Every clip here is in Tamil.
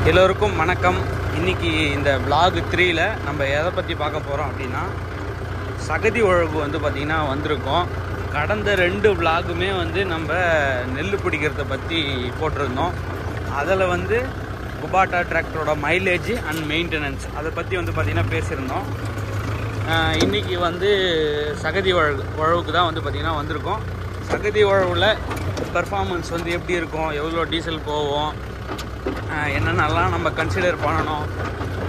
எல்லோருக்கும் வணக்கம். இன்றைக்கி இந்த vlog 3ல் நம்ம எதை பற்றி பார்க்க போகிறோம் அப்படின்னா, சகதி உழவு வந்து பார்த்திங்கன்னா வந்திருக்கோம். கடந்த 2 vlogமே வந்து நம்ம நெல் பிடிக்கிறத பற்றி போட்டிருந்தோம். அதில் வந்து குபாட்டா டிராக்டரோட மைலேஜ் அண்ட் மெயின்டெனன்ஸ் அதை பற்றி வந்து பார்த்திங்கன்னா பேசியிருந்தோம். இன்றைக்கி வந்து சகதி உழவுக்கு தான் வந்து பார்த்திங்கன்னா வந்திருக்கோம். சகதி உழவில் பெர்ஃபார்மன்ஸ் வந்து எப்படி இருக்கும், எவ்வளோ டீசல் போவோம், என்னென்னலாம் நம்ம கன்சிடர் பண்ணணும்,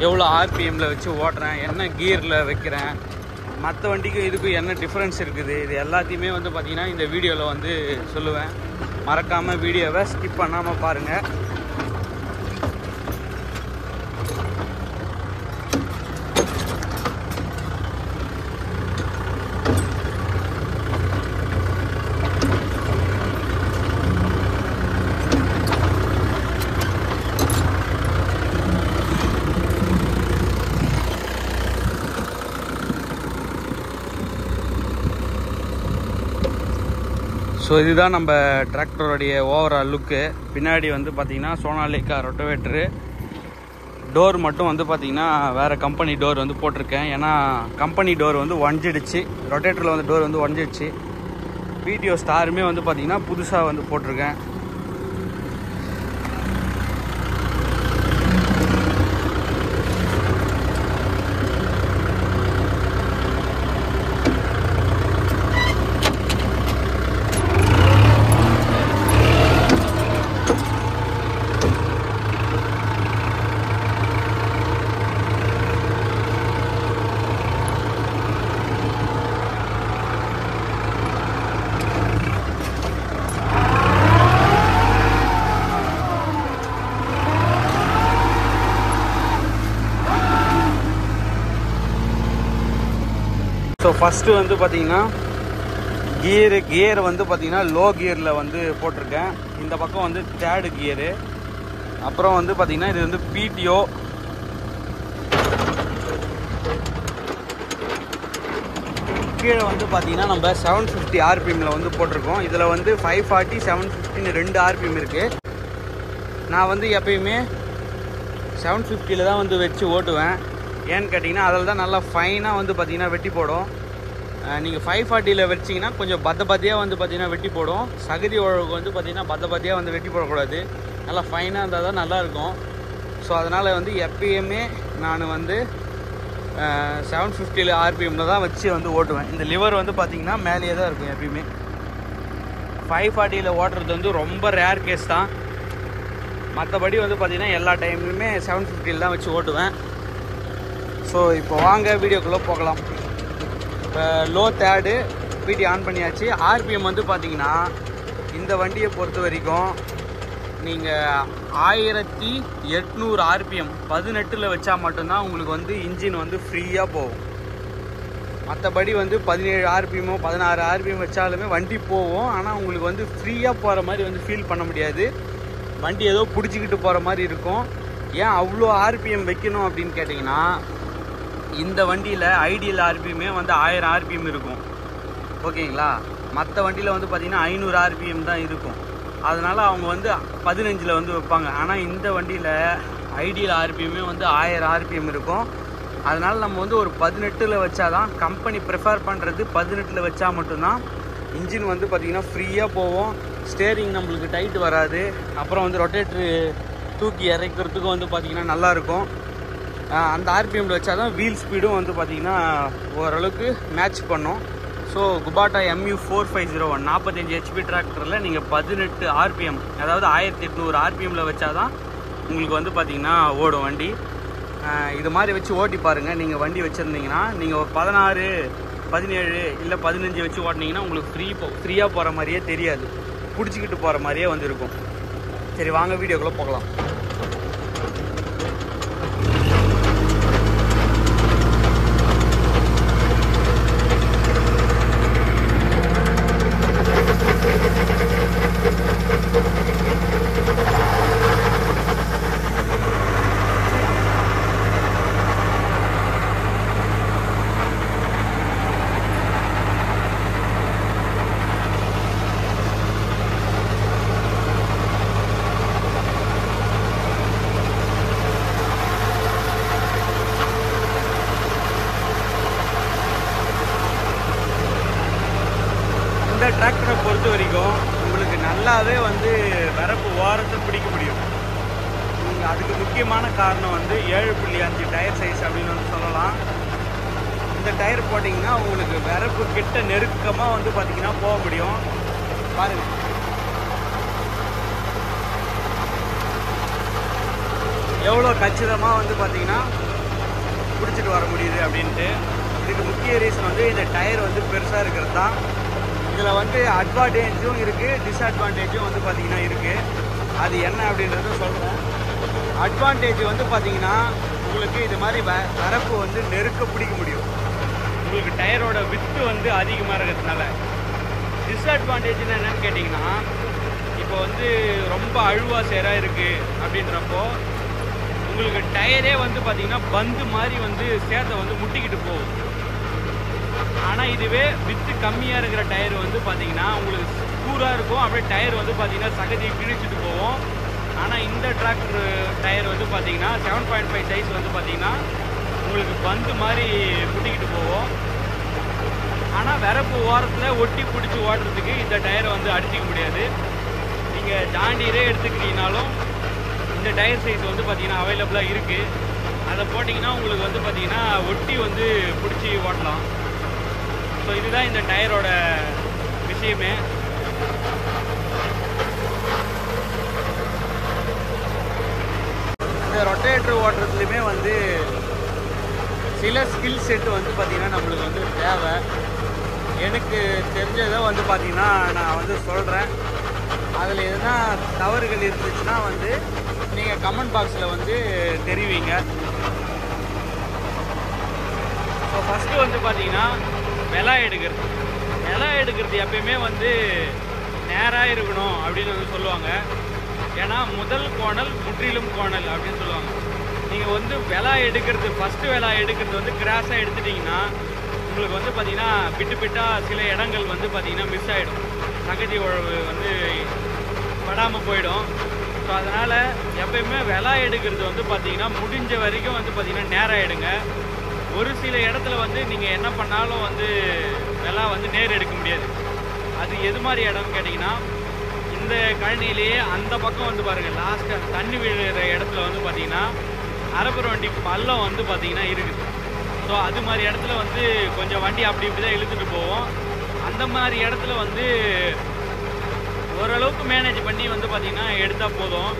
எவ்வளோ ஆர்பிஎம்மில் வச்சு ஓட்டுறேன், என்ன கியரில் வைக்கிறேன், மற்ற வண்டிக்கும் இதுக்கும் என்ன டிஃப்ரென்ஸ் இருக்குது, இது எல்லாத்தையுமே வந்து பார்த்திங்கன்னா இந்த வீடியோவில் வந்து சொல்லுவேன். மறக்காமல் வீடியோவை ஸ்கிப் பண்ணாமல் பாருங்கள். ஸோ இதுதான் நம்ம டிராக்டருடைய ஓவரால் லுக்கு. பின்னாடி வந்து பார்த்திங்கன்னா சோனாலிகா ரொட்டவேட்ரு. டோர் மட்டும் வந்து பார்த்திங்கன்னா வேறு கம்பெனி டோர் வந்து போட்டிருக்கேன். ஏன்னா கம்பெனி டோர் வந்து உடஞ்சிடுச்சு, ரொட்டேட்டரில் வந்து டோர் வந்து உடஞ்சிடுச்சு. பிடிஓ ஸ்டாருமே வந்து பார்த்திங்கன்னா புதுசாக வந்து போட்டிருக்கேன். ஸோ ஃபஸ்ட்டு வந்து பார்த்திங்கன்னா கியர் வந்து பார்த்திங்கன்னா லோ கியரில் வந்து போட்டிருக்கேன். இந்த பக்கம் வந்து 3rd கியரு. அப்புறம் வந்து பார்த்திங்கன்னா இது வந்து பிடிஓ. கீழே வந்து பார்த்திங்கன்னா நம்ம 750 ஆர்பிஎம்மில் வந்து போட்டிருக்கோம். இதில் வந்து 540 750 2 ஆர்பிஎம் இருக்குது. நான் வந்து எப்பயுமே 750 தான் வந்து வச்சு ஓட்டுவேன். ஏன்னு கேட்டிங்கன்னா அதில் தான் நல்லா ஃபைனாக வந்து பார்த்திங்கன்னா வெட்டி போடும். நீங்கள் 540 வச்சிங்கன்னா கொஞ்சம் பத்தியாக வந்து பார்த்திங்கன்னா வெட்டி போடும். சகதி உழவுக்கு வந்து பார்த்திங்கன்னா பத்தியாக வந்து வெட்டி போடக்கூடாது, நல்லா ஃபைனாக இருந்தால் தான் நல்லாயிருக்கும். ஸோ அதனால் வந்து எப்பயுமே நான் வந்து 750 ஆர்பிஎம்மில் தான் வச்சு வந்து ஓட்டுவேன். இந்த லிவர் வந்து பார்த்திங்கன்னா மேலேயே தான் இருக்கும் எப்பயுமே. 540 ஓட்டுறது வந்து ரொம்ப ரேர் கேஸ் தான். மற்றபடி வந்து பார்த்திங்கன்னா எல்லா டைம்லையுமே 750 தான் வச்சு ஓட்டுவேன். ஸோ இப்போ வாங்க வீடியோக்குள்ளே போகலாம். இப்போ லோ 3rd பிடி ஆன் பண்ணியாச்சு. ஆர்பிஎம் வந்து பார்த்திங்கன்னா இந்த வண்டியை பொறுத்த வரைக்கும் நீங்கள் 1800 ஆர்பிஎம் 18 வச்சா மட்டும்தான் உங்களுக்கு வந்து இன்ஜின் வந்து ஃப்ரீயாக போகும். மற்றபடி வந்து 17 ஆர்பிஎம்மோ 16 ஆர்பிஎம் வச்சாலுமே வண்டி போகும். ஆனால் உங்களுக்கு வந்து ஃப்ரீயாக போகிற மாதிரி வந்து ஃபீல் பண்ண முடியாது. வண்டி ஏதோ பிடிச்சிக்கிட்டு போகிற மாதிரி இருக்கும். ஏன் அவ்வளோ ஆர்பிஎம் வைக்கணும் அப்படின்னு கேட்டிங்கன்னா, இந்த வண்டியில் ஐடியல் ஆர்பிஎம்மே வந்து 1000 ஆர்பிஎம் இருக்கும், ஓகேங்களா. மற்ற வண்டியில் வந்து பார்த்திங்கன்னா 500 ஆர்பிஎம் தான் இருக்கும். அதனால் அவங்க வந்து 15 வந்து வைப்பாங்க. ஆனால் இந்த வண்டியில் ஐடியல் ஆர்பிஎம்மே வந்து 1000 ஆர்பிஎம் இருக்கும். அதனால் நம்ம வந்து ஒரு 18 வச்சா தான், கம்பெனி ப்ரிஃபர் பண்ணுறது 18 வச்சா மட்டும்தான் இன்ஜின் வந்து பார்த்திங்கன்னா ஃப்ரீயாக போகும். ஸ்டேரிங் நம்மளுக்கு டைட் வராது. அப்புறம் வந்து ரொட்டேட்ரு தூக்கி இறக்கிறதுக்கும் வந்து பார்த்திங்கன்னா நல்லாயிருக்கும். அந்த ஆர்பிஎம்மில் வச்சா தான் வீல் ஸ்பீடும் வந்து பார்த்திங்கன்னா ஓரளவுக்கு மேட்ச் பண்ணும். ஸோ குபாட்டா MU4501 45 HP டிராக்டரில் நீங்கள் 18 ஆர்பிஎம், அதாவது 1800 ஆர்பிஎம்மில் வச்சா தான் உங்களுக்கு வந்து பார்த்திங்கன்னா ஓடும் வண்டி. இது மாதிரி வச்சு ஓட்டி பாருங்கள். நீங்கள் வண்டி வச்சுருந்தீங்கன்னா நீங்கள் ஒரு 16 17 இல்லை 15 வச்சு ஓட்டினீங்கன்னா உங்களுக்கு ஃப்ரீயாக போகிற மாதிரியே தெரியாது, பிடிச்சிக்கிட்டு போகிற மாதிரியே வந்து இருக்கும். சரி வாங்க வீடியோக்குள்ளே போகலாம். அதுக்கு முக்கியமான காரணம் வந்து 7.5 டயர் சைஸ் அப்படின்னு வந்து சொல்லலாம். இந்த டயர் போட்டிங்கன்னா உங்களுக்கு வரப்பு கிட்ட நெருக்கமாக வந்து பார்த்திங்கன்னா போக முடியும். பாருங்கள், எவ்வளோ கச்சிதமாக வந்து பார்த்திங்கன்னா பிடிச்சிட்டு வர முடியுது அப்படின்ட்டு. இதுக்கு முக்கிய ரீசன் வந்து இந்த டயர் வந்து பெருசாக இருக்கிறது தான். இதில் வந்து அட்வான்டேஜும் இருக்குது, டிஸ்அட்வான்டேஜும் வந்து பார்த்திங்கன்னா இருக்குது. அது என்ன அப்படின்றத சொல்கிறேன். அட்வான்டேஜ் வந்து பார்த்திங்கன்னா உங்களுக்கு இது மாதிரி வரப்பு வந்து நெருக்க பிடிக்க முடியும், உங்களுக்கு டயரோட வித்து வந்து அதிகமாக இருக்கிறதுனால. டிஸ்அட்வான்டேஜ்னு என்னென்னு கேட்டிங்கன்னா, இப்போ வந்து ரொம்ப அழுவா சேராக இருக்குது அப்படின்றப்போ உங்களுக்கு டயரே வந்து பார்த்திங்கன்னா பந்து மாதிரி வந்து சேத்தை வந்து முட்டிக்கிட்டு போகும். ஆனால் இதுவே வித்து கம்மியாக இருக்கிற டயர் வந்து பார்த்திங்கன்னா உங்களுக்கு கூராக இருக்கும், அப்படியே டயர் வந்து பார்த்திங்கன்னா சகதியை கிழிச்சிட்டு போகும். ஆனால் இந்த டிராக்டர் டயர் வந்து பார்த்திங்கன்னா 7.5 சைஸ் வந்து பார்த்திங்கன்னா உங்களுக்கு பந்து மாதிரி முட்டிக்கிட்டு போகும். ஆனால் வரப்பு ஓரத்தில் ஒட்டி பிடிச்சி ஓடுறதுக்கு இந்த டயரை வந்து அடிச்சிக்க முடியாது. நீங்கள் ஜாண்டியரே எடுத்துக்கிட்டீங்கனாலும் இந்த டயர் சைஸ் வந்து பார்த்திங்கன்னா அவைலபிளாக இருக்குது. அதை போட்டிங்கன்னா உங்களுக்கு வந்து பார்த்திங்கன்னா ஒட்டி வந்து பிடிச்சி ஓட்டலாம். ஸோ இதுதான் இந்த டயரோட விஷயமே. இந்த ரொட்டேட்டர் ஓட்டுறதுலையுமே வந்து சில ஸ்கில் செட்டு வந்து பார்த்திங்கன்னா நம்மளுக்கு வந்து தேவை. எனக்கு தெரிஞ்சதை வந்து பார்த்திங்கன்னா நான் வந்து சொல்கிறேன். அதில் எதுனா தவறுகள் இருந்துச்சுன்னா வந்து நீங்கள் கமெண்ட் பாக்ஸில் வந்து தெரிவிங்க. ஸோ ஃபஸ்ட்டு வந்து பார்த்திங்கன்னா வெலா எடுக்கிறது எப்பயுமே வந்து நேராக இருக்கணும் அப்படின்னு வந்து சொல்லுவாங்க. ஏன்னா முதல் கோணல் முற்றிலும் கோணல் அப்படின்னு சொல்லுவாங்க. நீங்கள் வந்து வெலா எடுக்கிறது, ஃபஸ்ட்டு வெலா எடுக்கிறது வந்து கிராஸாக எடுத்துட்டிங்கன்னா உங்களுக்கு வந்து பார்த்திங்கன்னா பிட்டாக சில இடங்கள் வந்து பார்த்திங்கன்னா மிஸ் ஆகிடும், சகதி உழவு வந்து படாமல் போயிடும். ஸோ அதனால் எப்பயுமே வெலா எடுக்கிறது வந்து பார்த்திங்கன்னா முடிஞ்ச வரைக்கும் வந்து பார்த்திங்கன்னா நேராக எடுங்க. ஒரு சில இடத்துல வந்து நீங்கள் என்ன பண்ணாலும் வந்து வெலா வந்து நேர் எடுக்க முடியாது. அது எது மாதிரி இடம்னு கேட்டிங்கன்னா, இந்த கழனிலேயே அந்த பக்கம் வந்து பாருங்கள், லாஸ்ட்டாக தண்ணி விழுகிற இடத்துல வந்து பார்த்திங்கன்னா அரப்புற வண்டி பள்ளம் வந்து பார்த்திங்கன்னா இருக்குது. ஸோ அது மாதிரி இடத்துல வந்து கொஞ்சம் வண்டி அப்படி இப்படி தான் இழுத்துட்டு போவோம். அந்த மாதிரி இடத்துல வந்து ஓரளவுக்கு மேனேஜ் பண்ணி வந்து பார்த்திங்கன்னா எடுத்தால் போதும்.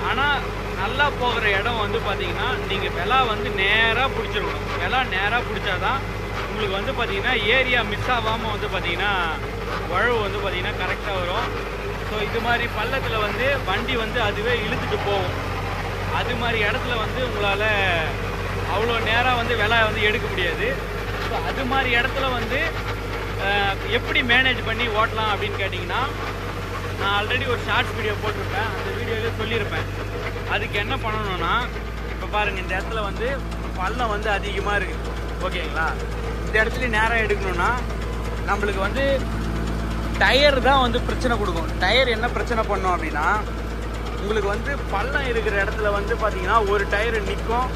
ஆனால் நல்லா போகிற இடம் வந்து பார்த்திங்கன்னா நீங்கள் வெலா வந்து நேராக பிடிச்சிருக்கணும். வெலா நேராக பிடிச்சாதான் உங்களுக்கு வந்து பார்த்திங்கன்னா ஏரியா மிஸ் ஆகாமல் வந்து பார்த்திங்கன்னா உழவு வந்து பார்த்திங்கன்னா கரெக்டாக வரும். ஸோ இது மாதிரி பள்ளத்தில் வந்து வண்டி வந்து அதுவே இழுத்துட்டு போகும். அது மாதிரி இடத்துல வந்து உங்களால் அவ்வளோ நேராக வந்து வெலா வந்து எடுக்க முடியாது. ஸோ அது மாதிரி இடத்துல வந்து எப்படி மேனேஜ் பண்ணி ஓட்டலாம் அப்படின்னு கேட்டிங்கன்னா, நான் ஆல்ரெடி ஒரு ஷார்ட்ஸ் வீடியோ போட்டிருப்பேன். அந்த வீடியோவிலே சொல்லியிருப்பேன். அதுக்கு என்ன பண்ணணும்னா, இப்போ பாருங்கள், இந்த இடத்துல வந்து பள்ளம் வந்து அதிகமாக இருக்குது, ஓகேங்களா? இந்த இடத்துல நேராக எடுக்கணும்னா நம்மளுக்கு வந்து டயர் தான் வந்து பிரச்சனை கொடுக்கும். டயர் என்ன பிரச்சனை பண்ணும் அப்படின்னா, உங்களுக்கு வந்து பள்ளம் இருக்கிற இடத்துல வந்து பார்த்திங்கன்னா ஒரு டயர் நிற்கும்,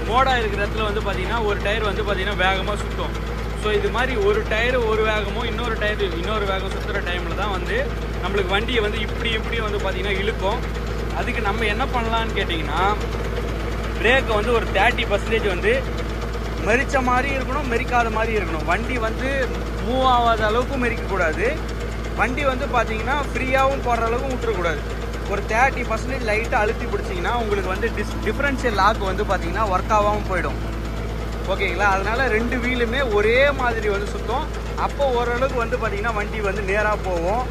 மோடாக இருக்கிற இடத்துல வந்து பார்த்திங்கன்னா ஒரு டயர் வந்து பார்த்திங்கன்னா வேகமாக சுற்றும். ஸோ இது மாதிரி ஒரு டயர் ஒரு வேகமும் இன்னொரு டயர் இன்னொரு வேகம் சுற்றுற டைமில் தான் வந்து நம்மளுக்கு வண்டியை வந்து இப்படி வந்து பார்த்திங்கன்னா இழுக்கும். அதுக்கு நம்ம என்ன பண்ணலான்னு கேட்டிங்கன்னா, பிரேக்கை வந்து ஒரு 30% வந்து மெரிச்ச மாதிரி இருக்கணும், மெரிக்காத மாதிரி இருக்கணும். வண்டி வந்து மூவ் ஆகாத அளவுக்கு மெரிக்கக்கூடாது, வண்டி வந்து பார்த்திங்கன்னா ஃப்ரீயாகவும் போடுற அளவுக்கு விட்டுறக்கூடாது. ஒரு 30% லைட்டாக அழுத்தி பிடிச்சிங்கன்னா உங்களுக்கு வந்து டிஃப்ரென்ஷியல் லாக் வந்து பார்த்திங்கன்னா ஒர்க் ஆகாமல் போயிடும், ஓகேங்களா? அதனால் 2 வீலுமே ஒரே மாதிரி வந்து சுற்றும். அப்போ ஓரளவுக்கு வந்து பார்த்திங்கன்னா வண்டி வந்து நேராக போகும்.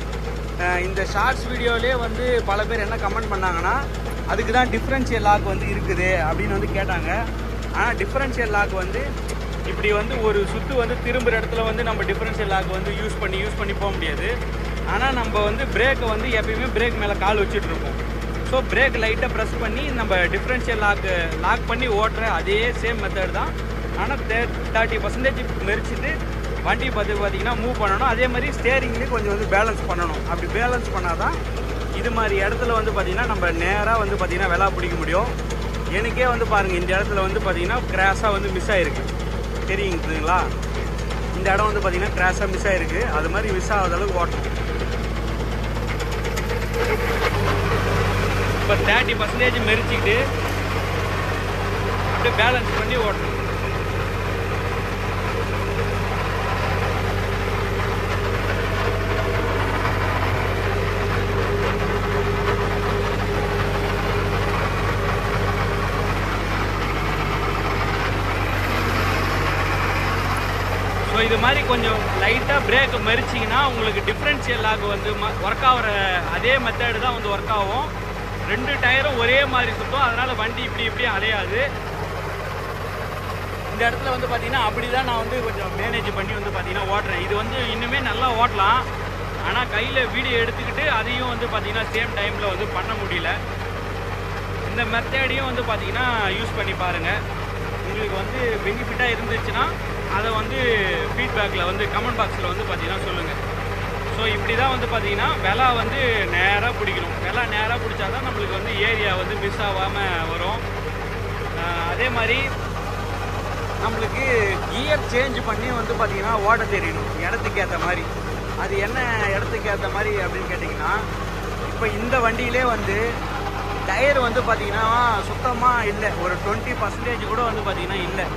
இந்த ஷார்ட்ஸ் வீடியோவிலே வந்து பல பேர் என்ன கமெண்ட் பண்ணாங்கன்னா, அதுக்கு தான் டிஃப்ரென்ஷியல் லாக் வந்து இருக்குது அப்படின்னு வந்து கேட்டாங்க. ஆனால் டிஃப்ரென்ஷியல் லாக் வந்து இப்படி வந்து ஒரு சுற்று வந்து திரும்புகிற இடத்துல வந்து நம்ம டிஃப்ரென்ஷியல் லாக் வந்து யூஸ் பண்ணி போக முடியாது. ஆனால் நம்ம வந்து பிரேக்கை வந்து எப்பயுமே பிரேக் மேலே கால் வச்சுட்ருப்போம். ஸோ பிரேக் லைட்டாக ப்ரெஸ் பண்ணி நம்ம டிஃப்ரென்ஷியல் லாக் பண்ணி ஓட்டுற அதே சேம் மெத்தட் தான். ஆனால் 30% மெரிச்சிட்டு வண்டி பார்த்திங்கன்னா மூவ் பண்ணணும். அதே மாதிரி ஸ்டேரிங்லேயும் கொஞ்சம் வந்து பேலன்ஸ் பண்ணணும். அப்படி பேலன்ஸ் பண்ணால் தான் இது மாதிரி இடத்துல வந்து பார்த்திங்கன்னா நம்ம நேராக வந்து பார்த்திங்கன்னா வெலா பிடிக்க முடியும். எனக்கே வந்து பாருங்கள், இந்த இடத்துல வந்து பார்த்திங்கன்னா கிராஸாக வந்து மிஸ் ஆகிருக்கு, தெரியுங்களா? இந்த இடம் வந்து பார்த்திங்கன்னா கிராஸாக மிஸ் ஆகிருக்கு. அது மாதிரி மிஸ் ஆகாத அளவுக்கு ஓட்டணும். நம்ம 30% மெரிச்சிக்கிட்டு அப்படியே பேலன்ஸ் பண்ணி ஓட்டணும். ஸோ இது மாதிரி கொஞ்சம் லைட்டாக பிரேக்கை மெரிச்சிங்கன்னா உங்களுக்கு டிஃப்ரென்ஷியல் லாக் வந்து ஒர்க் ஆகிற அதே மெத்தடு தான் வந்து ஒர்க் ஆகும். 2 டயரும் ஒரே மாதிரி சுற்றும், அதனால் வண்டி இப்படி அலையாது. இந்த இடத்துல வந்து பார்த்தீங்கன்னா அப்படி தான் நான் வந்து கொஞ்சம் மேனேஜ் பண்ணி வந்து பார்த்தீங்கன்னா ஓட்டுறேன். இது வந்து இன்னுமே நல்லா ஓட்டலாம், ஆனால் கையில் வீடியோ எடுத்துக்கிட்டு அதையும் வந்து பார்த்தீங்கன்னா சேம் டைமில் வந்து பண்ண முடியல. இந்த மெத்தடையும் வந்து பார்த்தீங்கன்னா யூஸ் பண்ணி பாருங்கள். உங்களுக்கு வந்து பெனிஃபிட்டாக இருந்துச்சுன்னா அதை வந்து ஃபீட்பேக்கில் வந்து கமெண்ட் பாக்ஸில் வந்து பார்த்தீங்கன்னா சொல்லுங்கள். ஸோ இப்படி தான் வந்து பார்த்தீங்கன்னா விலை வந்து நேராக பிடிக்கணும். விலை நேராக பிடிச்சா தான் நம்மளுக்கு வந்து ஏரியா வந்து மிஸ் ஆகாமல் வரும். அதே மாதிரி நம்மளுக்கு கியர் சேஞ்ச் பண்ணி வந்து பார்த்தீங்கன்னா ஓட்ட தெரியணும் இடத்துக்கு ஏற்ற மாதிரி. அது என்ன இடத்துக்கு ஏற்ற மாதிரி அப்படின்னு கேட்டிங்கன்னா, இப்போ இந்த வண்டியிலே வந்து டயர் வந்து பார்த்தீங்கன்னா சுத்தமாக இல்லை, ஒரு 20% கூட வந்து பார்த்தீங்கன்னா இல்லை.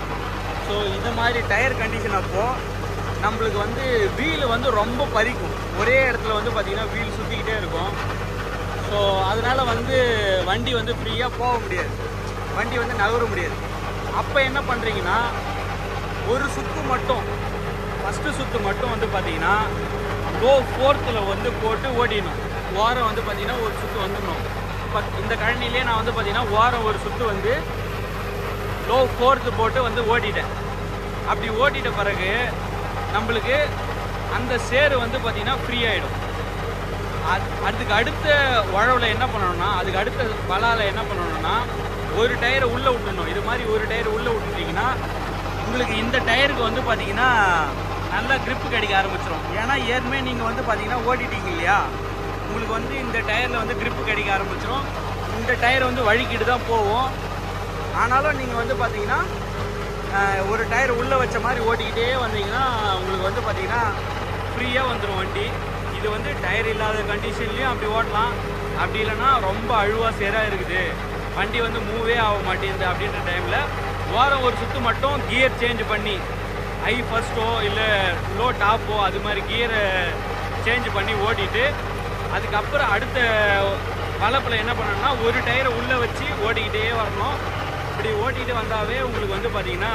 ஸோ இந்த மாதிரி டயர் கண்டிஷன் அப்போது நம்மளுக்கு வந்து வீல் வந்து ரொம்ப பறிக்கும். ஒரே இடத்துல வந்து பார்த்திங்கன்னா வீல் சுற்றிக்கிட்டே இருக்கும். ஸோ அதனால் வந்து வண்டி வந்து ஃப்ரீயாக போக முடியாது, வண்டி வந்து நகர முடியாது. அப்போ என்ன பண்ணுறீங்கன்னா, ஒரு சுற்று மட்டும், ஃபஸ்ட்டு சுற்று மட்டும் வந்து பார்த்திங்கன்னா லோ 4th வந்து போட்டு ஓடிடணும். ஓரம் வந்து பார்த்திங்கன்னா ஒரு சுற்று வந்துடணும். இப்போ இந்த கழனிலே நான் வந்து பார்த்திங்கன்னா ஓரம் ஒரு சுற்று வந்து லோ 4th போட்டு வந்து ஓட்டிட்டேன். அப்படி ஓட்டிட்ட பிறகு நம்மளுக்கு அந்த சேரு வந்து பார்த்திங்கன்னா ஃப்ரீ ஆகிடும். அதுக்கு அடுத்த உழவில் என்ன பண்ணணும்னா, அதுக்கு அடுத்த பலாவில் என்ன பண்ணணும்னா, ஒரு டயரை உள்ளே விட்டுணும். இது மாதிரி ஒரு டயர் உள்ளே விட்டுட்டிங்கன்னா உங்களுக்கு இந்த டயருக்கு வந்து பார்த்திங்கன்னா நல்லா க்ரிப்பு கிடைக்க ஆரம்பிச்சிடும். ஏன்னா ஏற்கனவே நீங்கள் வந்து பார்த்திங்கன்னா ஓட்டிட்டீங்க இல்லையா, உங்களுக்கு வந்து இந்த டயரில் வந்து க்ரிப்பு கிடைக்க ஆரம்பிச்சிடும். இந்த டயர் வந்து வழுக்கிட்டு தான் போகும். ஆனாலும் நீங்கள் வந்து பார்த்தீங்கன்னா ஒரு டயர் உள்ளே வச்ச மாதிரி ஓட்டிக்கிட்டே வந்தீங்கன்னா உங்களுக்கு வந்து பார்த்தீங்கன்னா ஃப்ரீயாக வந்துடும் வண்டி. இது வந்து டயர் இல்லாத கண்டிஷன்லேயும் அப்படி ஓட்டலாம். அப்படி இல்லைன்னா ரொம்ப அழுவாக சேராக இருக்குது, வண்டி வந்து மூவே ஆக மாட்டேங்குது அப்படின்ற டைமில் வாரம் ஒரு சுற்று மட்டும் கியர் சேஞ்ச் பண்ணி ஹை ஃபஸ்ட்டோ இல்லை லோ டாப்போ அது மாதிரி கியரை சேஞ்ச் பண்ணி ஓட்டிட்டு அதுக்கப்புறம் அடுத்த வளப்பில் என்ன பண்ணணும்னா ஒரு டயரை உள்ளே வச்சு ஓட்டிக்கிட்டே வரணும். இப்படி ஓட்டிகிட்டு வந்தாவே உங்களுக்கு வந்து பார்த்திங்கன்னா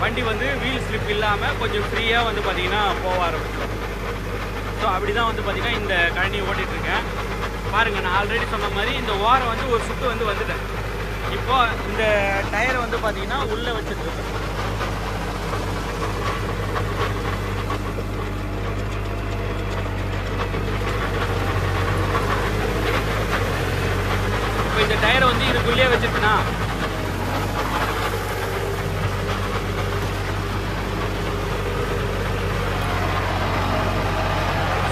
வண்டி வந்து வீல் ஸ்லிப் இல்லாமல் கொஞ்சம் ஃப்ரீயாக வந்து பார்த்திங்கன்னா போக ஆரம்பிச்சிடும். ஸோ அப்படி தான் வந்து பார்த்திங்கன்னா இந்த கழனி ஓட்டிகிட்ருக்கேன். பாருங்கள், நான் ஆல்ரெடி சொன்ன மாதிரி இந்த வாரம் வந்து ஒரு சுற்று வந்து வந்துட்டேன். இப்போது இந்த டயரை வந்து பார்த்திங்கன்னா உள்ளே வச்சுட்ருக்கேன். இப்போ இந்த டயரை வந்து இதுக்குள்ளேயே வச்சுட்டுனா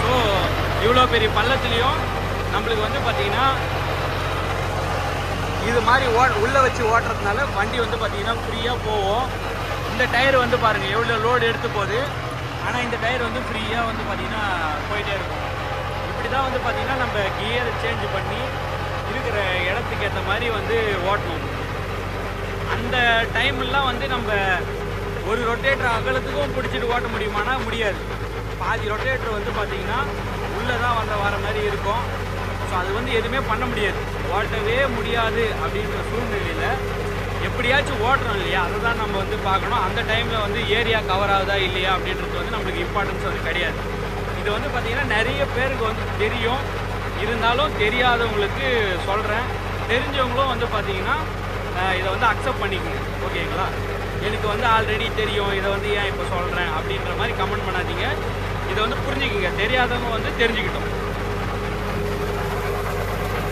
ஸோ இவ்வளோ பெரிய பள்ளத்துலேயும் நம்மளுக்கு வந்து பார்த்திங்கன்னா இது மாதிரி உள்ளே வச்சு ஓட்டுறதுனால வண்டி வந்து பார்த்திங்கன்னா ஃப்ரீயாக போகும். இந்த டயர் வந்து பாருங்கள் எவ்வளோ லோடு எடுத்து போகுது, ஆனால் இந்த டயர் வந்து ஃப்ரீயாக வந்து பார்த்திங்கன்னா போயிட்டே இருக்கும். இப்படி தான் வந்து பார்த்திங்கன்னா நம்ம கியர் சேஞ்ச் பண்ணி இருக்கிற இடத்துக்கு ஏற்ற மாதிரி வந்து ஓட்டணும். அந்த டைம்லாம் வந்து நம்ம ஒரு ரொட்டேட்டர் அகலத்துக்கும் பிடிச்சிட்டு ஓட்ட முடியுமானா முடியாது. பாதி ரொட்டேட்டர் வந்து பார்த்திங்கன்னா உள்ளே தான் வர மாதிரி இருக்கும். ஸோ அது வந்து எதுவுமே பண்ண முடியாது, ஓட்டவே முடியாது. அப்படின்ற சூழ்நிலையில் எப்படியாச்சும் ஓட்டுறோம் இல்லையா, அதை தான் நம்ம வந்து பார்க்கணும். அந்த டைமில் வந்து ஏரியா கவர் ஆகுதா இல்லையா அப்படின்றது வந்து நம்மளுக்கு இம்பார்ட்டன்ஸ் வந்து கிடையாது. இது வந்து பார்த்திங்கன்னா நிறைய பேருக்கு வந்து தெரியும், இருந்தாலும் தெரியாதவங்களுக்கு சொல்கிறேன். தெரிஞ்சவங்களும் வந்து பார்த்திங்கன்னா இதை வந்து அக்செப்ட் பண்ணிக்கோங்க, ஓகேங்களா. எனக்கு வந்து ஆல்ரெடி தெரியும், இதை வந்து ஏன் இப்போ சொல்கிறேன் அப்படின்ற மாதிரி கமெண்ட் பண்ணாதீங்க. இதை வந்து புரிஞ்சுக்கிங்க, தெரியாதவங்க வந்து தெரிஞ்சுக்கிட்டோம்.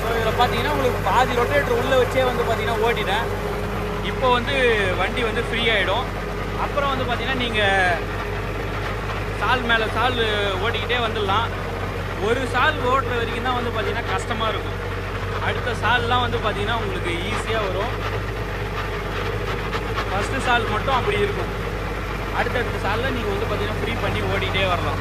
ஸோ இதில் பார்த்தீங்கன்னா உங்களுக்கு பாதி ரொட்டேட்டர் உள்ளே வச்சே வந்து பார்த்திங்கன்னா ஓட்டிட்டேன். இப்போ வந்து வண்டி வந்து ஃப்ரீ ஆகிடும். அப்புறம் வந்து பார்த்திங்கன்னா நீங்கள் சால் மேலே சால் ஓட்டிக்கிட்டே வந்துடலாம். ஒரு சால் ஓட்டுற வரைக்கும் தான் வந்து பார்த்திங்கன்னா கஷ்டமாக இருக்கும். அடுத்த சால்லாம் வந்து பார்த்திங்கன்னா உங்களுக்கு ஈஸியாக வரும். ஃபஸ்ட்டு சால் மட்டும் அப்படி இருக்கும். அடுத்தடுத்த சாலில் நீங்கள் வந்து பார்த்திங்கன்னா ஃப்ரீ பண்ணி ஓடிக்கிட்டே வரலாம்.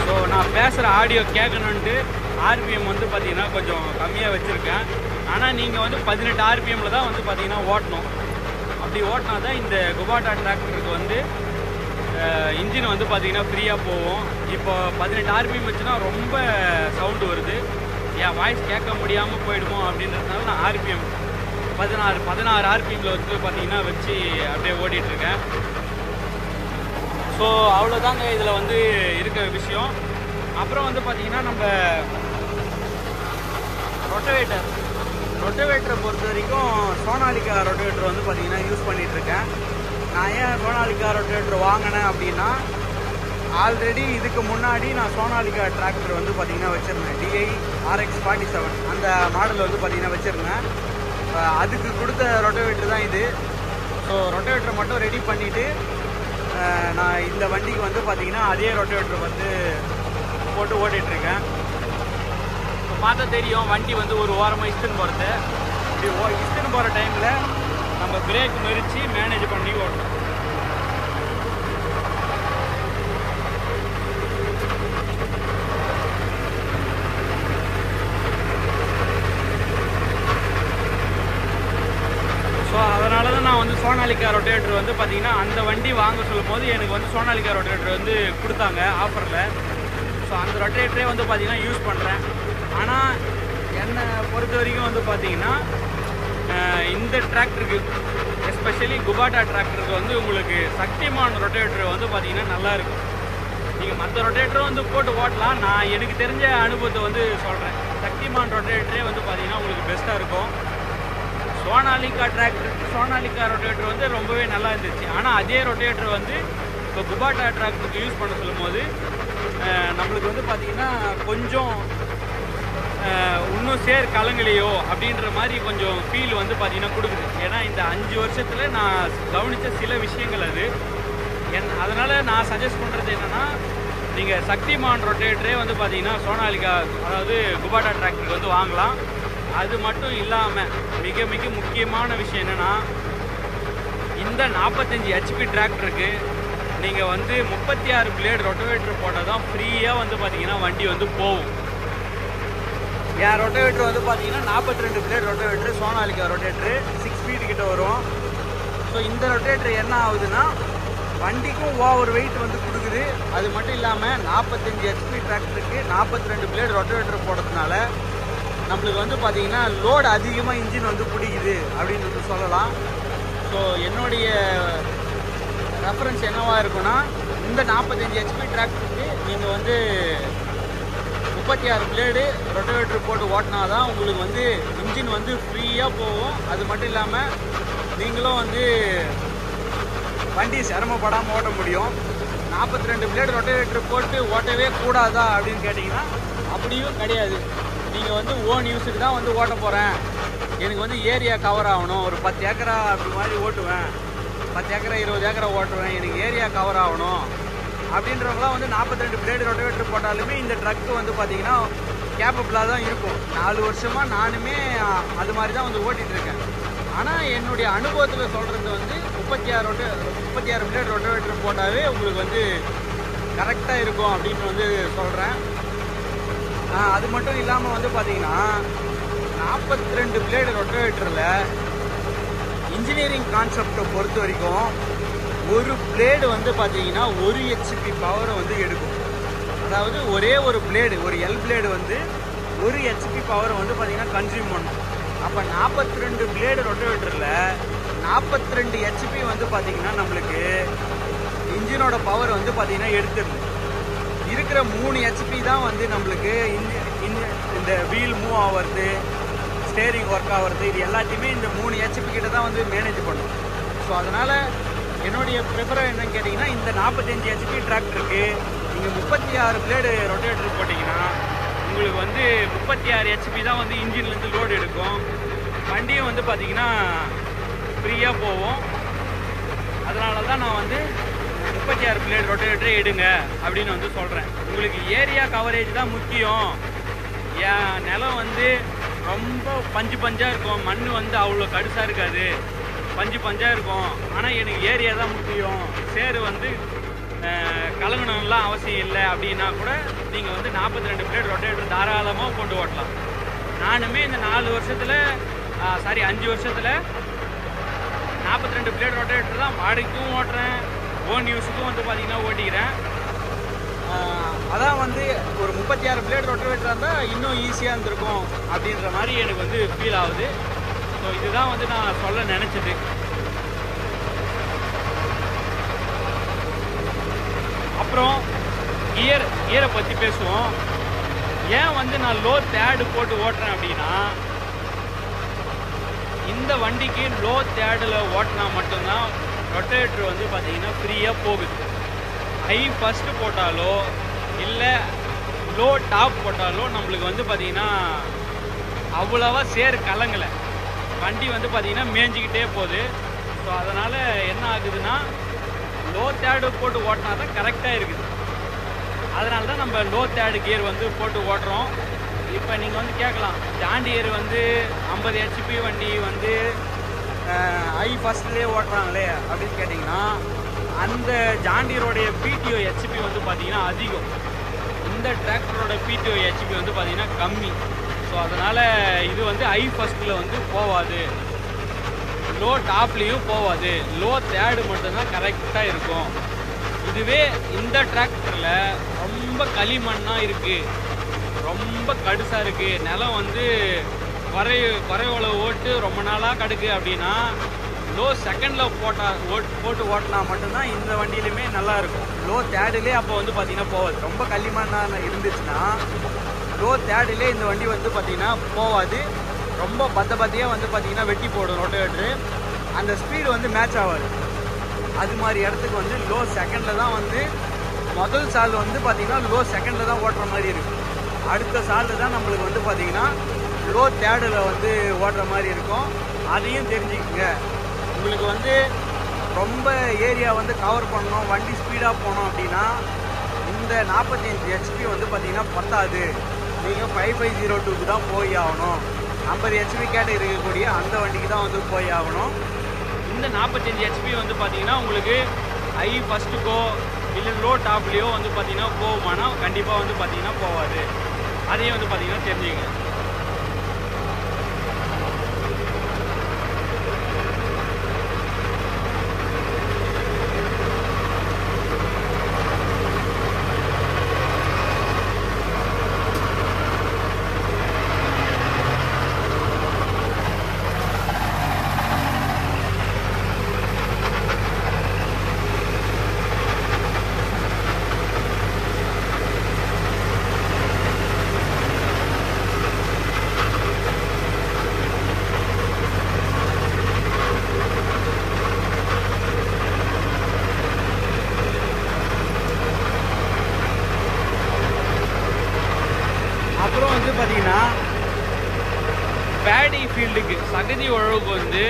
ஸோ நான் பேசுகிற ஆடியோ கேட்கணுன்ட்டு ஆர்பிஎம் வந்து பார்த்திங்கன்னா கொஞ்சம் கம்மியாக வச்சுருக்கேன். ஆனால் நீங்கள் வந்து 18 ஆர்பிஎம்மில் தான் வந்து பார்த்திங்கன்னா ஓட்டணும். அப்படி ஓட்டினா தான் இந்த குபாட்டா டிராக்டருக்கு வந்து இன்ஜின் வந்து பார்த்திங்கன்னா ஃப்ரீயாக போகும். இப்போ 18 ஆர்பிஎம் வச்சுன்னா ரொம்ப சவுண்டு வருது, என் வாய்ஸ் கேட்க முடியாமல் போயிடுமோ அப்படின்றதுனால நான் ஆர்பிஎம் 16 ஆர்பிஎம்மில் வந்து பார்த்திங்கன்னா வச்சு அப்படியே ஓட்டிகிட்ருக்கேன். ஸோ அவ்வளோதாங்க இதில் வந்து இருக்கிற விஷயம். அப்புறம் வந்து பார்த்திங்கன்னா நம்ம ரொட்டவேட்டரை பொறுத்த வரைக்கும் சோனாலிகா ரொட்டவேட்டர் வந்து பார்த்திங்கன்னா யூஸ் பண்ணிகிட்ருக்கேன். நான் ஏன் சோனாலிகா ரொட்டவேட்டர் வாங்கினேன் அப்படின்னா, ஆல்ரெடி இதுக்கு முன்னாடி நான் சோனாலிகா டிராக்டர் வந்து பார்த்திங்கன்னா வச்சுருந்தேன். DI RX 47 அந்த மாடல் வந்து பார்த்திங்கன்னா வச்சுருந்தேன். அதுக்கு கொடுத்த ரொட்டவேட்டர் தான் இது. ஸோ ரொட்டவேட்டரை மட்டும் ரெடி பண்ணிவிட்டு நான் இந்த வண்டிக்கு வந்து பார்த்திங்கன்னா அதே ரொட்டவேட்டர் வந்து போட்டு ஓட்டிகிட்ருக்கேன். இப்போ பார்த்தா தெரியும் வண்டி வந்து ஒரு ஓரமாக இஸ்டுன்னு போகிறது. இப்படி இஸ்டுன்னு போகிற டைமில் நம்ம பிரேக் மெரிச்சு மேனேஜ் பண்ணி ஓட்டணும். ஸோ அதனால தான் நான் வந்து சோனாலிகா ரொட்டேட்டர் வந்து பார்த்திங்கன்னா அந்த வண்டி வாங்க சொல்லும் போது எனக்கு வந்து சோனாலிகா ரொட்டேட்டர் வந்து கொடுத்தாங்க ஆஃபரில். ஸோ அந்த ரொட்டேட்டரே வந்து பார்த்திங்கன்னா யூஸ் பண்ணுறேன். ஆனால் என்னை பொறுத்த வரைக்கும் வந்து பார்த்திங்கன்னா இந்த டிராக்டருக்கு எஸ்பெஷலி குபாட்டா டிராக்டருக்கு வந்து உங்களுக்கு சக்திமான் ரொட்டேட்டர் வந்து பார்த்திங்கன்னா நல்லாயிருக்கும். நீங்கள் மற்ற ரொட்டேட்டரும் வந்து போட்டு ஓட்டலாம். நான் எனக்கு தெரிஞ்ச அனுபவத்தை வந்து சொல்கிறேன். சக்திமான் ரொட்டேட்டரே வந்து பார்த்திங்கன்னா உங்களுக்கு பெஸ்ட்டாக இருக்கும். சோனாலிகா ரொட்டேட்டர் வந்து ரொம்பவே நல்லா இருந்துச்சு. ஆனால் அதே ரொட்டேட்டர் வந்து இப்போ குபாட்டா டிராக்டருக்கு யூஸ் பண்ண சொல்லும் போது நம்மளுக்கு வந்து பார்த்திங்கன்னா கொஞ்சம் இன்னும் கலங்கலையோ அப்படின்ற மாதிரி கொஞ்சம் ஃபீல் வந்து பார்த்திங்கன்னா கொடுக்குது. ஏன்னா இந்த 5 வருஷத்தில் நான் கவனித்த சில விஷயங்கள் அது அதனால் நான் சஜஸ்ட் பண்ணுறது என்னென்னா, நீங்கள் சக்திமான் ரொட்டேட்டரே வந்து பார்த்திங்கன்னா சோனாலிகா அதாவது குபாட்டா டிராக்டருக்கு வந்து வாங்கலாம். அது மட்டும் இல்லாமல் மிக மிக முக்கியமான விஷயம் என்னென்னா, இந்த 45 HP டிராக்டருக்கு நீங்கள் வந்து 36 பிளேடு ரொட்டவேட்டர் போட்டால் தான் ஃப்ரீயாக வந்து பார்த்திங்கன்னா வண்டி வந்து போகும். என் ரொட்டவேட்டர் வந்து பார்த்திங்கன்னா 42 blade rotavator, Sonalika rotator 6 feet கிட்ட வரும். ஸோ இந்த ரொட்டேட்டர் என்ன ஆகுதுன்னா வண்டிக்கும் ஓவர் வெயிட் வந்து கொடுக்குது. அது மட்டும் இல்லாமல் 45 HP டிராக்டருக்கு 42 பிளேடு ரொட்டவேட்டர் போடுறதுனால நம்மளுக்கு வந்து பார்த்திங்கன்னா லோடு அதிகமாக இன்ஜின் வந்து பிடிக்குது அப்படின்னு வந்து சொல்லலாம். ஸோ என்னுடைய ரெஃபரன்ஸ் என்னவாக இருக்குன்னா, இந்த 45 HP டிராக்டருக்கு நீங்கள் வந்து 36 பிளேடு ரொட்டவேட்டர் போட்டு ஓட்டினா தான் உங்களுக்கு வந்து இன்ஜின் வந்து ஃப்ரீயாக போகும். அது மட்டும் இல்லாமல் நீங்களும் வந்து வண்டி சிரமப்படாமல் ஓட்ட முடியும். 42 பிளேடு ரொட்டவேட்டர் போட்டு ஓட்டவே கூடாதா அப்படின்னு கேட்டிங்கன்னா அப்படியும் கிடையாது. நீங்கள் வந்து ஓன் யூஸுக்கு தான் வந்து ஓட்ட போகிறேன், எனக்கு வந்து ஏரியா கவர் ஆகணும், ஒரு 10 ஏக்கரா அப்படி மாதிரி ஓட்டுவேன், 10 ஏக்கரா 20 ஏக்கரா ஓட்டுவேன், எனக்கு ஏரியா கவர் ஆகணும் அப்படின்றவங்களாம் வந்து 42 பிளேடு ரொட்டவேட்டர் போட்டாலுமே இந்த ட்ரக்கு வந்து பார்த்திங்கன்னா கேப்பபிளாக தான் இருக்கும். 4 வருஷமாக நானுமே அது மாதிரி தான் வந்து ஓட்டிகிட்ருக்கேன். ஆனால் என்னுடைய அனுபவத்தில் சொல்கிறது வந்து 36 பிளேடு ரொட்டவேட்டர் போட்டாவே உங்களுக்கு வந்து கரெக்டாக இருக்கும் அப்படின்னு வந்து சொல்கிறேன். அது மட்டும் இல்லாமல் வந்து பார்த்திங்கன்னா 42 பிளேடு ரொட்டவேட்டரில் இன்ஜினியரிங் கான்செப்டை பொறுத்த வரைக்கும் ஒரு பிளேடு வந்து பார்த்திங்கன்னா 1 HP பவரை வந்து எடுக்கும். அதாவது ஒரே ஒரு பிளேடு, ஒரு எல் பிளேடு வந்து 1 HP பவரை வந்து பார்த்திங்கன்னா கன்சியூம் பண்ணும். அப்போ 42 பிளேடு ரொட்டவேட்டரில் 42 HP வந்து பார்த்திங்கன்னா நம்மளுக்கு இன்ஜினோட பவர் வந்து பார்த்திங்கன்னா எடுத்துருது. இருக்கிற 3 HP தான் வந்து நம்மளுக்கு இந்த வீல் மூவ் ஆகிறது, ஸ்டேரிங் ஒர்க் ஆகிறது, இது எல்லாத்தையுமே இந்த 3 HP கிட்ட தான் வந்து மேனேஜ் பண்ணும். ஸோ அதனால் என்னுடைய ப்ரிஃபர் என்னன்னு கேட்டிங்கன்னா, இந்த 45 HP டிராக்டருக்கு நீங்கள் 36 பிளேடு ரொட்டேட்டர் போட்டிங்கன்னா உங்களுக்கு வந்து 36 HP தான் வந்து இன்ஜின்லேருந்து லோடு எடுக்கும். வண்டியும் வந்து பார்த்திங்கன்னா ஃப்ரீயாக போகும். அதனால தான் நான் வந்து 36 பிளேடு ரொட்டேட்டரே எடுங்க அப்படின்னு வந்து சொல்கிறேன். உங்களுக்கு ஏரியா கவரேஜ் தான் முக்கியம். என் நிலம் வந்து ரொம்ப பஞ்சாக இருக்கும், மண் வந்து அவ்வளோ கடுசாக இருக்காது, பஞ்சாக இருக்கும். ஆனால் எனக்கு ஏரியா தான் முக்கியம், சேரு வந்து கலங்கணும்லாம் அவசியம் இல்லை அப்படின்னா கூட நீங்கள் வந்து 42 பிளேட் ரொட்டேட்டர் தாராளமாக போட்டு ஓட்டலாம். நானுமே இந்த 4 வருஷத்தில் 5 வருஷத்தில் 42 பிளேட் ரொட்டேட்டர் தான் வாடகைக்கும் ஓட்டுறேன், ஓன் யூஸுக்கும் வந்து பார்த்திங்கன்னா ஓட்டிக்கிறேன். அதான் வந்து ஒரு 36 பிளேட் ரொட்டேட்டராக இருந்தால் இன்னும் ஈஸியாக இருந்திருக்கும் அப்படின்ற மாதிரி எனக்கு வந்து ஃபீல் ஆகுது. ஸோ இதுதான் வந்து நான் சொல்ல நினச்சது. அப்புறம் கியரை பற்றி பேசுவோம். ஏன் வந்து நான் லோ தேர்டு போட்டு ஓட்டுறேன் அப்படின்னா, இந்த வண்டிக்கு லோ தேர்டில் ஓட்டினா மட்டும்தான் ரொட்டேட்டர் வந்து பார்த்திங்கன்னா ஃப்ரீயாக போகுது. ஹை ஃபஸ்ட்டு போட்டாலோ இல்லை லோ டாப் போட்டாலோ நம்மளுக்கு வந்து பார்த்திங்கன்னா அவ்வளோவா சேர் கலங்கலை, வண்டி வந்து பார்த்திங்கன்னா மேய்ஞ்சிக்கிட்டே போகுது. ஸோ அதனால் என்ன ஆகுதுன்னா லோ தேர்டு போட்டு ஓட்டினா தான் கரெக்டாக இருக்குது. அதனால தான் நம்ம லோ தேர்டு கியர் வந்து போட்டு ஓட்டுறோம். இப்போ நீங்கள் வந்து கேட்கலாம், ஜாண்டியர் வந்து 50 HP வண்டி வந்து ஹை ஃபஸ்ட்லேயே ஓட்டுறாங்களே அப்படின்னு கேட்டிங்கன்னா, அந்த ஜாண்டியரோடைய பிடிஓ ஹெச்பி வந்து பார்த்திங்கன்னா அதிகம், இந்த டிராக்டரோட பிடிஓ ஹெச்பி வந்து பார்த்திங்கன்னா கம்மி. ஸோ அதனால் இது வந்து ஹை ஃபஸ்ட்டில் வந்து போகாது, லோ டாப்லேயும் போகாது, லோ தேர்டு மட்டும்தான் கரெக்டாக இருக்கும். இதுவே இந்த டிராக்டரில் ரொம்ப களிமண்ணாக இருக்குது, ரொம்ப கடுசாக இருக்குது, நிலம் வந்து குறைவளவு ஓட்டு ரொம்ப நாளாக கடுக்கு அப்படின்னா லோ செகண்டில் போட்டு ஓட்டினா மட்டும்தான் இந்த வண்டியிலுமே நல்லாயிருக்கும். லோ தேர்டுலேயே அப்போ வந்து பார்த்திங்கன்னா போகாது. ரொம்ப களிமண்ணாக இருந்துச்சுன்னா லோ தேர்டுலேயே இந்த வண்டி வந்து பார்த்திங்கன்னா போகாது. ரொம்ப பத்தியாக வந்து பார்த்திங்கன்னா வெட்டி போடும் ரொட்டேட்டரு, அந்த ஸ்பீடு வந்து மேட்ச் ஆகாது. அது மாதிரி இடத்துக்கு வந்து லோ செகண்டில் தான் வந்து முதல் சால் வந்து பார்த்திங்கன்னா லோ செகண்டில் தான் ஓட்டுற மாதிரி இருக்குது. அடுத்த சாலில் தான் நம்மளுக்கு வந்து பார்த்திங்கன்னா லோ தேர்டில் வந்து ஓட்டுற மாதிரி இருக்கும். அதையும் தெரிஞ்சுக்கங்க. உங்களுக்கு வந்து ரொம்ப ஏரியா வந்து கவர் பண்ணணும், வண்டி ஸ்பீடாக போகணும் அப்படின்னா இந்த 45 HP வந்து பார்த்திங்கன்னா பத்தாது. நீங்கள் 5502க்கு தான் போய் ஆகணும். 50 HP கேட்டகரி இருக்கக்கூடிய அந்த வண்டிக்கு தான் வந்து போய் ஆகணும். இந்த 45 HP வந்து பார்த்திங்கன்னா உங்களுக்கு ஹை ஃபஸ்ட்டுக்கோ இல்லை லோ டாப்லேயோ வந்து பார்த்திங்கன்னா போகுமானா கண்டிப்பாக வந்து பார்த்திங்கன்னா போகாது. அதையும் வந்து பார்த்திங்கன்னா தெரிஞ்சுங்க. அப்புறம் வந்து பார்த்தீங்கன்னா பேடி ஃபீல்டுக்கு சகதி உழவுக்கு வந்து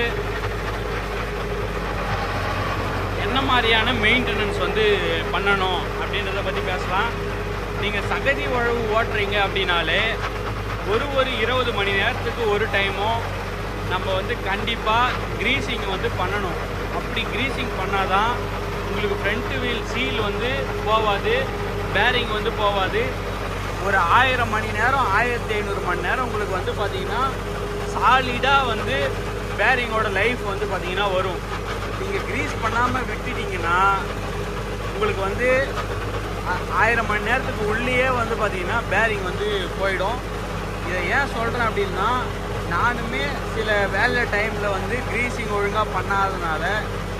என்ன மாதிரியான மெயின்டெனன்ஸ் வந்து பண்ணணும் அப்படின்றத பற்றி பேசலாம். நீங்கள் சகதி உழவு ஓட்டுறீங்க அப்படின்னாலே ஒரு 20 மணி நேரத்துக்கு ஒரு டைமோ நம்ம வந்து கண்டிப்பாக க்ரீஸிங் வந்து பண்ணணும். அப்படி க்ரீஸிங் பண்ணால் தான் உங்களுக்கு ஃப்ரண்ட் வீல் சீல் வந்து போகாது, பேரிங் வந்து போகாது. ஒரு 1000 மணி நேரம் 1500 மணி நேரம் உங்களுக்கு வந்து பார்த்திங்கன்னா சாலிடாக வந்து பேரிங்கோட லைஃப் வந்து பார்த்திங்கன்னா வரும். நீங்கள் க்ரீஸ் பண்ணாமல் விட்டுட்டிங்கன்னா உங்களுக்கு வந்து 1000 மணி நேரத்துக்கு உள்ளேயே வந்து பார்த்திங்கன்னா பேரிங் வந்து போயிடும். இதை ஏன் சொல்கிறேன் அப்படின்னா, நானுமே சில வேலை டைமில் வந்து க்ரீஸிங் ஒழுங்காக பண்ணாததுனால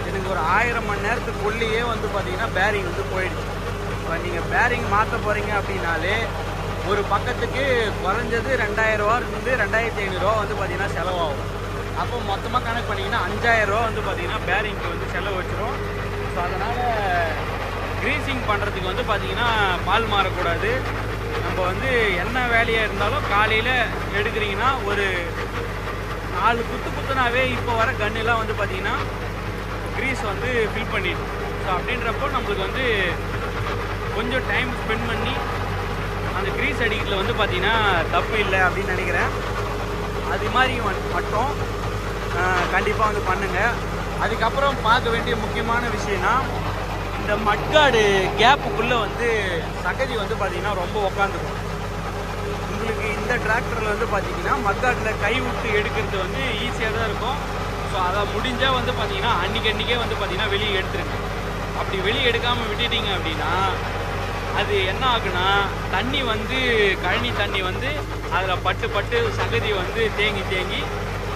எனக்கு ஒரு 1000 மணி நேரத்துக்குள்ளேயே வந்து பார்த்திங்கன்னா பேரிங் வந்து போயிடுச்சு. இப்போ நீங்கள் பேரிங் மாற்ற போகிறீங்க அப்படின்னாலே ஒரு பக்கத்துக்கு குறைஞ்சது 2000 ரூபாயிலிருந்து 2500 ரூபா வந்து பார்த்திங்கன்னா செலவாகும். அப்போ மொத்தமாக கணக்கு பண்ணிங்கன்னா 5000 ரூபா வந்து பார்த்திங்கன்னா பேரிங்க்கு வந்து செலவு வச்சிரும். ஸோ அதனால் க்ரீஸிங் பண்ணுறதுக்கு வந்து பார்த்திங்கன்னா பால் மாறக்கூடாது. நம்ம வந்து என்ன வேலையாக இருந்தாலும் காலையில் எடுக்கிறீங்கன்னா ஒரு 4 குத்துனாவே இப்போ வர கன்னெல்லாம் வந்து பார்த்திங்கன்னா க்ரீஸ் வந்து ஃபில் பண்ணிடும். ஸோ அப்படின்றப்போ நம்மளுக்கு வந்து கொஞ்சம் டைம் ஸ்பெண்ட் பண்ணி அந்த க்ரீஸ் அடிக்கிறதுல வந்து பார்த்திங்கன்னா தப்பு இல்லை அப்படின்னு நினைக்கிறேன். அது மாதிரி மட்டும் கண்டிப்பாக வந்து பண்ணுங்கள். அதுக்கப்புறம் பார்க்க வேண்டிய முக்கியமான விஷயம்னா, இந்த மட்காடு கேப்புக்குள்ளே வந்து சகதி வந்து பார்த்தீங்கன்னா ரொம்ப உக்காந்துக்கும். உங்களுக்கு இந்த டிராக்டரில் வந்து பார்த்தீங்கன்னா மட்காட்டில் கை விட்டு எடுக்கிறது வந்து ஈஸியாக தான் இருக்கும். ஸோ அதை முடிஞ்சால் வந்து பார்த்தீங்கன்னா அன்றைக்கே வந்து பார்த்தீங்கன்னா வெளியே எடுத்துருங்க. அப்படி வெளியே எடுக்காமல் விட்டுட்டீங்க அப்படின்னா அது என்ன ஆகுனா தண்ணி வந்து கழனி தண்ணி வந்து அதில் பட்டு சகதி வந்து தேங்கி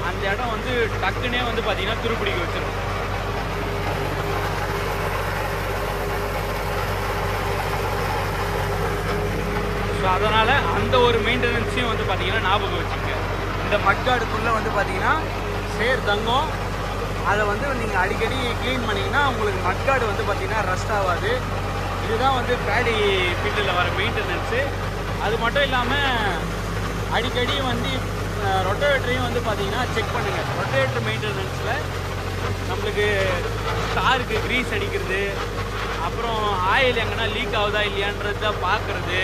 அந்த இடம் வந்து டக்குன்னே வந்து பார்த்தீங்கன்னா துருப்பிடிக்க வச்சிடும். ஸோ அதனால் அந்த ஒரு மெயின்டெனன்ஸையும் வந்து பார்த்தீங்கன்னா ஞாபகம் வச்சுங்க. இந்த மட்காடுக்குள்ளே வந்து பார்த்தீங்கன்னா சேர் தங்கம். அதை வந்து நீங்கள் அடிக்கடி க்ளீன் பண்ணிங்கன்னா உங்களுக்கு மட்காடு வந்து பார்த்தீங்கன்னா ரஸ்ட் ஆகாது. இதுதான் வந்து பேடி ஃபீல்டில் வர மெயின்டெனன்ஸு. அது மட்டும் இல்லாமல் அடிக்கடி வந்து ரொட்டவேட்டரையும் வந்து பார்த்தீங்கன்னா செக் பண்ணுங்கள். ரொட்டவேட்டர் மெயின்டெனன்ஸில் நம்மளுக்கு ஸ்டாருக்கு க்ரீஸ் அடிக்கிறது, அப்புறம் ஆயில் எங்கன்னா லீக் ஆகுதா இல்லையான்றது தான் பார்க்குறது.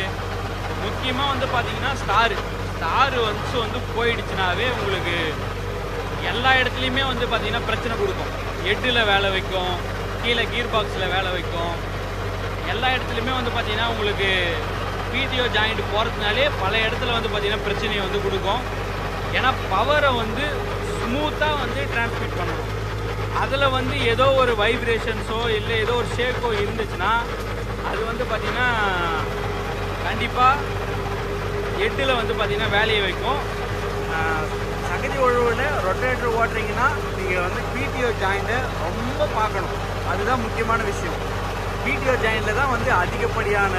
முக்கியமாக வந்து பார்த்தீங்கன்னா ஸ்டாரு வந்து போயிடுச்சுனாவே உங்களுக்கு எல்லா இடத்துலையுமே வந்து பார்த்தீங்கன்னா பிரச்சனை கொடுக்கும். ஹெட்டில் வேலை வைக்கும், கீழே கீர் பாக்ஸில் வேலை வைக்கும். எல்லா இடத்துலையுமே வந்து பார்த்தீங்கன்னா உங்களுக்கு பிடிஓ ஜாயிண்ட் போகிறதுனாலே பல இடத்துல வந்து பார்த்தீங்கன்னா பிரச்சனையை வந்து கொடுக்கும். ஏன்னா பவரை வந்து ஸ்மூத்தாக வந்து டிரான்ஸ்மிட் பண்ணணும். அதில் வந்து ஏதோ ஒரு வைப்ரேஷன்ஸோ இல்லை ஏதோ ஒரு ஷேக்கோ இருந்துச்சுன்னா அது வந்து பார்த்தீங்கன்னா கண்டிப்பாக ஹெட்டில் வந்து பார்த்தீங்கன்னா வேலையை வைக்கும். சகதி ஒழுவில் ரொட்டேட்டர் ஓட்டுறீங்கன்னா நீங்கள் வந்து பிடிஓ ஜாயிண்ட்டை ரொம்ப பார்க்கணும். அதுதான் முக்கியமான விஷயம். பிடிஓ ஜாயிண்டில் தான் வந்து அதிகப்படியான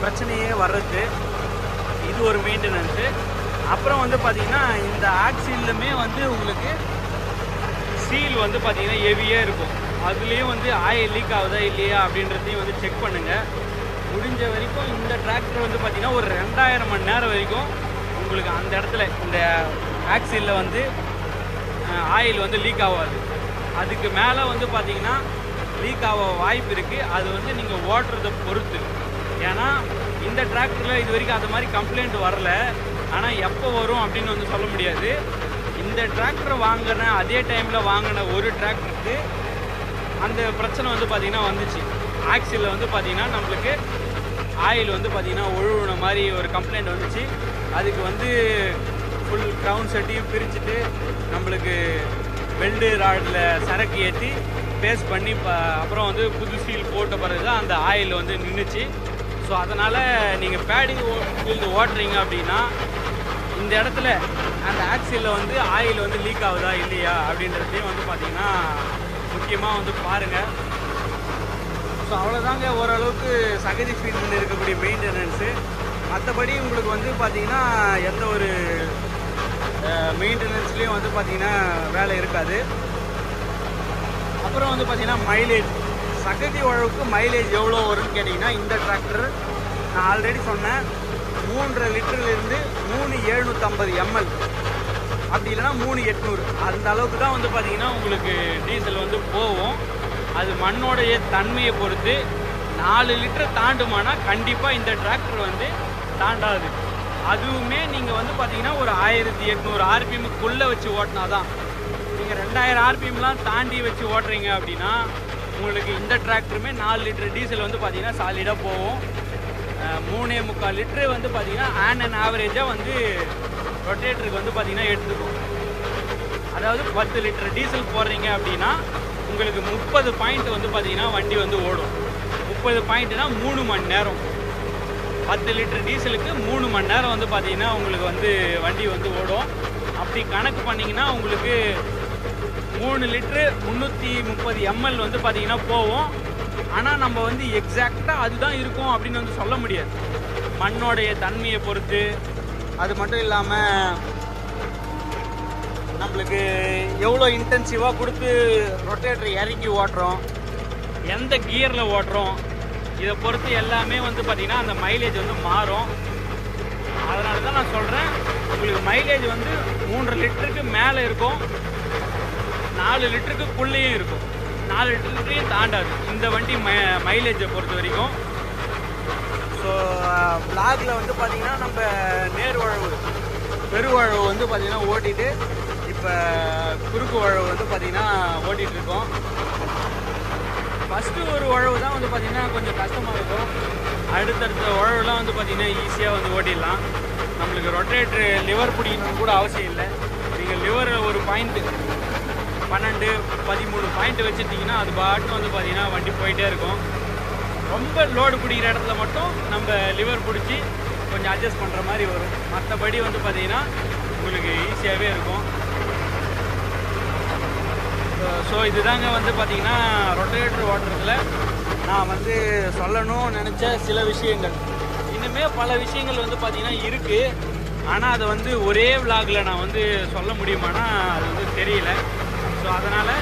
பிரச்சனையே வர்றது. இது ஒரு மெயின்டெனன்ஸு. அப்புறம் வந்து பார்த்திங்கன்னா இந்த ஆக்சிலுமே வந்து உங்களுக்கு சீல் வந்து பார்த்திங்கன்னா ஹெவியாக இருக்கும். அதுலேயும் வந்து ஆயில் லீக் ஆகுதா இல்லையா அப்படின்றதையும் வந்து செக் பண்ணுங்கள். முடிஞ்ச வரைக்கும் இந்த டிராக்டர் வந்து பார்த்திங்கன்னா ஒரு 2000 மணி நேரம் வரைக்கும் உங்களுக்கு அந்த இடத்துல இந்த ஆக்சிலில் வந்து ஆயில் வந்து லீக் ஆகாது. அதுக்கு மேலே வந்து பார்த்திங்கன்னா லீக் ஆக வாய்ப்பு இருக்குது. அது வந்து நீங்கள் ஓட்டுறதை பொறுத்து. ஏன்னா இந்த டிராக்டரில் இது வரைக்கும் அது மாதிரி கம்ப்ளைண்ட் வரல. ஆனால் எப்போ வரும் அப்படின்னு வந்து சொல்ல முடியாது. இந்த டிராக்டர் வாங்கின அதே டைமில் வாங்கின ஒரு டிராக்டருக்கு அந்த பிரச்சனை வந்து பார்த்திங்கன்னா வந்துச்சு. ஆக்சிலில் வந்து பார்த்திங்கன்னா நம்மளுக்கு ஆயில் வந்து பார்த்திங்கன்னா ஒழுகுன மாதிரி ஒரு கம்ப்ளைண்ட் வந்துச்சு. அதுக்கு வந்து ஃபுல் க்ரவுன் செட்டையும் பிரிச்சுட்டு நம்மளுக்கு வெல்டு ராடில் சரக்கு ஏற்றி பேஸ்ட் பண்ணி அப்புறம் வந்து புது சீல் போட்ட பிறகு தான் அந்த ஆயில் வந்து நின்றுச்சு. ஸோ அதனால் நீங்கள் பேடி ஃபீல்டு ஓட்டுறீங்க அப்படின்னா இந்த இடத்துல அந்த ஆக்சிலில் வந்து ஆயில் வந்து லீக் ஆகுதா இல்லையா அப்படின்றதையும் வந்து பார்த்திங்கன்னா முக்கியமாக வந்து பாருங்கள். ஸோ அவ்வளோதாங்க ஓரளவுக்கு சகதி ஃபீல்டில் இருக்கக்கூடிய மெயின்டெனன்ஸு. மற்றபடி உங்களுக்கு வந்து பார்த்திங்கன்னா எந்த ஒரு மெயின்டெனன்ஸ்லேயும் வந்து பார்த்திங்கன்னா வேலை இருக்காது. அப்புறம் வந்து பார்த்திங்கன்னா மைலேஜ், சகதி உழவுக்கு மைலேஜ் எவ்வளோ வரும்னு கேட்டிங்கன்னா இந்த டிராக்டர் நான் ஆல்ரெடி சொன்னேன் 3.5 லிட்டர்லேருந்து 3,750 ml அப்படி இல்லைனா 3,800 அந்த அளவுக்கு தான் வந்து பார்த்திங்கன்னா உங்களுக்கு டீசல் வந்து போகும். அது மண்ணோடைய தன்மையை பொறுத்து 4 லிட்டர் தாண்டுமானா கண்டிப்பாக இந்த டிராக்டர் வந்து தாண்டாது. அதுவுமே நீங்கள் வந்து பார்த்தீங்கன்னா ஒரு 1800 ஆர்பிஎம்க்குள்ளே வச்சு ஓட்டினா தான். நீங்கள் 2000 ஆர்பிஎம்லாம் தாண்டி வச்சு ஓட்டுறீங்க அப்படின்னா உங்களுக்கு இந்த டிராக்டருமே 4 லிட்டர் டீசல் வந்து பார்த்தீங்கன்னா சாலிடாக போகும். 3.25 லிட்டரு வந்து பார்த்தீங்கன்னா அண்ட் ஆவரேஜாக வந்து ரொட்டேட்டருக்கு வந்து பார்த்தீங்கன்னா எடுத்துக்கும். அதாவது 10 லிட்டர் டீசல் போடுறீங்க அப்படின்னா உங்களுக்கு 30 பாயிண்ட் வந்து பார்த்தீங்கன்னா வண்டி வந்து ஓடும். 30 பாயிண்ட்னா 3 மணி நேரம். 10 லிட்டர் டீசலுக்கு 3 மணி நேரம் வந்து பார்த்தீங்கன்னா உங்களுக்கு வந்து வண்டி வந்து ஓடும். அப்படி கணக்கு பண்ணிங்கன்னா உங்களுக்கு 3 லிட்ரு 330 ml வந்து பார்த்தீங்கன்னா போவோம். ஆனால் நம்ம வந்து எக்ஸாக்டாக அதுதான் இருக்கும் அப்படின்னு வந்து சொல்ல முடியாது. மண்ணோடைய தன்மையை பொறுத்து. அது மட்டும் இல்லாமல் நம்மளுக்கு எவ்வளோ இன்டென்சிவாக கொடுத்து ரொட்டேட்டர் இறக்கி ஓட்டுறோம், எந்த கியரில் ஓட்டுறோம், இதை பொறுத்து எல்லாமே வந்து பார்த்திங்கன்னா அந்த மைலேஜ் வந்து மாறும். அதனால தான் நான் சொல்கிறேன் உங்களுக்கு மைலேஜ் வந்து 3 லிட்டருக்கு மேலே இருக்கும், 4 லிட்டருக்குள்ளேயும் இருக்கும். 4 லிட்டருக்கையும் தாண்டாது இந்த வண்டி மைலேஜை பொறுத்த வரைக்கும். ஸோ பிளாகில் வந்து பார்த்திங்கன்னா நம்ம நேர் உழவு பெருவழவு வந்து பார்த்திங்கன்னா ஓட்டிட்டு இப்போ குறுக்கு உழவு வந்து பார்த்திங்கன்னா ஓட்டிகிட்ருக்கோம். ஃபஸ்ட்டு ஒரு உழவு தான் வந்து பார்த்திங்கன்னா கொஞ்சம் கஷ்டமாக இருக்கும். அடுத்தடுத்த உழவுலாம் வந்து பார்த்திங்கன்னா ஈஸியாக வந்து ஓட்டிடலாம். நம்மளுக்கு ரொட்டேட்ரு லிவர் பிடிக்கணும்னு கூட அவசியம் இல்லை. நீங்கள் லிவர் ஒரு பாயிண்ட்டு 12, 13 பாயிண்ட் வச்சுட்டிங்கன்னா அது பாட்டு வந்து பார்த்திங்கன்னா வண்டி போயிட்டே இருக்கும். ரொம்ப லோடு பிடிக்கிற இடத்துல மட்டும் நம்ம லிவர் பிடிச்சி கொஞ்சம் அட்ஜஸ்ட் பண்ணுற மாதிரி வரும். மற்றபடி வந்து பார்த்திங்கன்னா உங்களுக்கு ஈஸியாகவே இருக்கும். ஸோ இதுதாங்க வந்து பார்த்திங்கன்னா ரொட்டேட்டர் ஓட்டுறதுல நான் வந்து சொல்லணும்னு நினச்ச சில விஷயங்கள். இன்னுமே பல விஷயங்கள் வந்து பார்த்திங்கன்னா இருக்குது. ஆனால் அதை வந்து ஒரே விலாகில் நான் வந்து சொல்ல முடியுமானா அது வந்து தெரியல. ஸோ அதனால்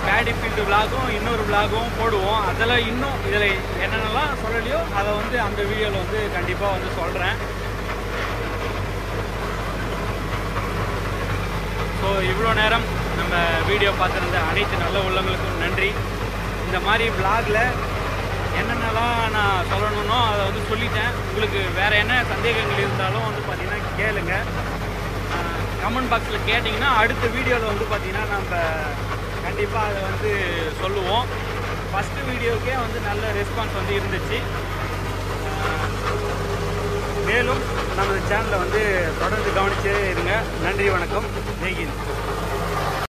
பேடி ஃபீல்டு விலாகும் இன்னொரு விலாகும் போடுவோம். அதில் இன்னும் இதில் என்னென்னலாம் சொல்லலையோ அதை வந்து அந்த வீடியோவில் வந்து கண்டிப்பாக வந்து சொல்கிறேன். ஸோ இவ்வளோ நேரம் நம்ம வீடியோ பார்த்துருந்த அனைத்து நல்ல உள்ளவங்களுக்கும் நன்றி. இந்த மாதிரி விலாகில் என்னென்னலாம் நான் சொல்லணும்னோ அதை வந்து சொல்லிட்டேன். உங்களுக்கு வேறு என்ன சந்தேகங்கள் இருந்தாலும் வந்து பார்த்திங்கன்னா கேளுங்க. கமெண்ட் பாக்ஸில் கேட்டிங்கன்னா அடுத்த வீடியோவில் வந்து பார்த்திங்கன்னா நம்ம கண்டிப்பாக அதை வந்து சொல்லுவோம். ஃபஸ்ட்டு வீடியோவுக்கே வந்து நல்ல ரெஸ்பான்ஸ் வந்து இருந்துச்சு. மேலும் நமது சேனலை வந்து தொடர்ந்து கவனிச்சே இருங்க. நன்றி, வணக்கம், ஜெய்ஹிந்த்.